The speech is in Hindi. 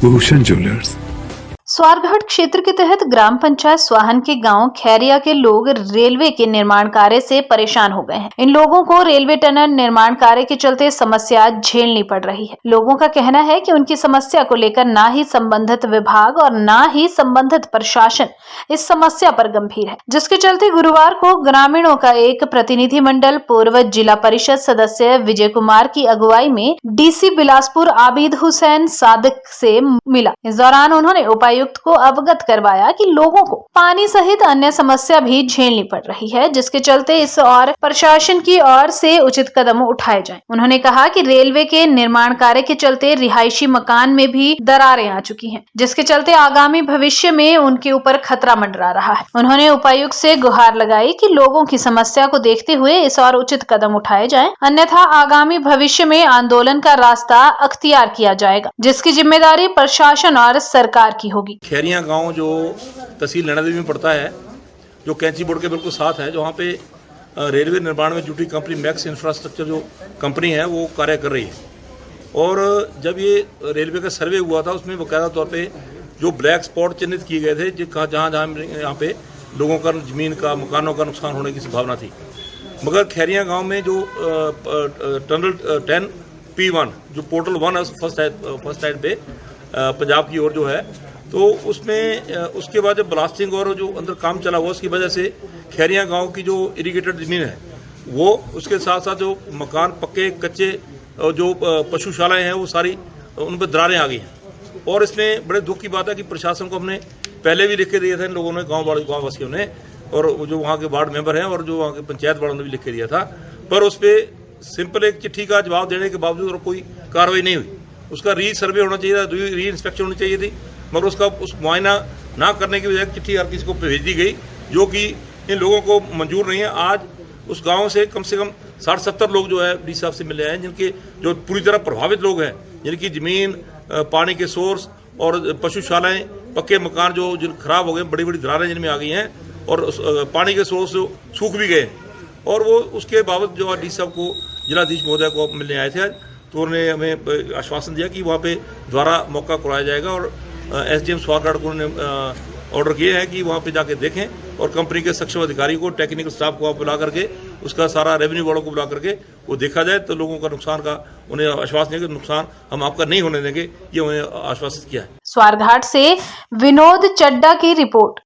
भूषण ज्वेलर्स। स्वारघाट क्षेत्र के तहत ग्राम पंचायत स्वाहन के गांव खैरिया के लोग रेलवे के निर्माण कार्य से परेशान हो गए हैं। इन लोगों को रेलवे टनल निर्माण कार्य के चलते समस्या झेलनी पड़ रही है। लोगों का कहना है कि उनकी समस्या को लेकर ना ही संबंधित विभाग और ना ही संबंधित प्रशासन इस समस्या पर गंभीर है, जिसके चलते गुरुवार को ग्रामीणों का एक प्रतिनिधि मंडल पूर्व जिला परिषद सदस्य विजय कुमार की अगुवाई में डीसी बिलासपुर आबिद हुसैन सादिक से मिला। इस दौरान उन्होंने उपायुक्त को अवगत करवाया कि लोगों को पानी सहित अन्य समस्या भी झेलनी पड़ रही है, जिसके चलते इस और प्रशासन की ओर से उचित कदम उठाए जाएं। उन्होंने कहा कि रेलवे के निर्माण कार्य के चलते रिहायशी मकान में भी दरारें आ चुकी हैं, जिसके चलते आगामी भविष्य में उनके ऊपर खतरा मंडरा रहा है। उन्होंने उपायुक्त से गुहार लगाई कि लोगों की समस्या को देखते हुए इस और उचित कदम उठाए जाएं, अन्यथा आगामी भविष्य में आंदोलन का रास्ता अख्तियार किया जाएगा, जिसकी जिम्मेदारी प्रशासन और सरकार की होगी। खैरिया गांव जो तहसील नैना देवी में पड़ता है, जो कैंची बोर्ड के बिल्कुल साथ है, जहाँ पे रेलवे निर्माण में जुटी कंपनी मैक्स इंफ्रास्ट्रक्चर जो कंपनी है वो कार्य कर रही है। और जब ये रेलवे का सर्वे हुआ था उसमें बाकायदा तौर पे जो ब्लैक स्पॉट चिन्हित किए गए थे, जहाँ जहाँ यहाँ पे लोगों का जमीन का मकानों का नुकसान होने की संभावना थी। मगर खैरिया गाँव में जो टनल 10P1 जो पोर्टल 1 है फर्स्ट साइड पे पंजाब की ओर जो है, तो उसमें उसके बाद जब ब्लास्टिंग और जो अंदर काम चला हुआ उसकी वजह से खैरिया गांव की जो इरिगेटेड ज़मीन है वो, उसके साथ साथ जो मकान पक्के कच्चे जो पशुशालाएं हैं वो सारी उन पर दरारें आ गई हैं। और इसमें बड़े दुख की बात है कि प्रशासन को हमने पहले भी लिख के दिया था इन लोगों ने, गाँव वासियों ने, और जो वहाँ के वार्ड मेंबर हैं और जो वहाँ के पंचायत वालों ने भी लिख के दिया था, पर उस पर सिंपल एक चिट्ठी का जवाब देने के बावजूद और कोई कार्रवाई नहीं हुई। उसका री सर्वे होना चाहिए था, री इंस्पेक्शन होनी चाहिए थी, मगर उसका उस मुआयना ना करने की वजह चिट्ठी हर किसी को भेज दी गई, जो कि इन लोगों को मंजूर नहीं है। आज उस गांव से कम 60-70 लोग जो है डी साहब से मिले हैं, जिनके जो पूरी तरह प्रभावित लोग हैं, जिनकी ज़मीन, पानी के सोर्स और पशुशालाएँ, पक्के मकान जो जिन खराब हो गए, बड़ी बड़ी दरारें जिनमें आ गई हैं, और पानी के सोर्स सूख भी गए। और वो उसके बाबत जो डी साहब को, जिलाधीश महोदय को मिलने आए थे आज, तो उन्होंने हमें आश्वासन दिया कि वहाँ पे दोबारा मौका कराया जाएगा। और SDM स्वारघाट को उन्होंने ऑर्डर किए हैं कि वहाँ पे जाके देखें और कंपनी के सक्षम अधिकारी को, टेक्निकल स्टाफ को बुला करके, उसका सारा रेवेन्यू वालों को बुला करके वो देखा जाए, तो लोगों का नुकसान का उन्हें आश्वासन दिया कि नुकसान हम आपका नहीं होने देंगे, ये उन्हें आश्वासित किया है। स्वारघाट से विनोद चड्डा की रिपोर्ट।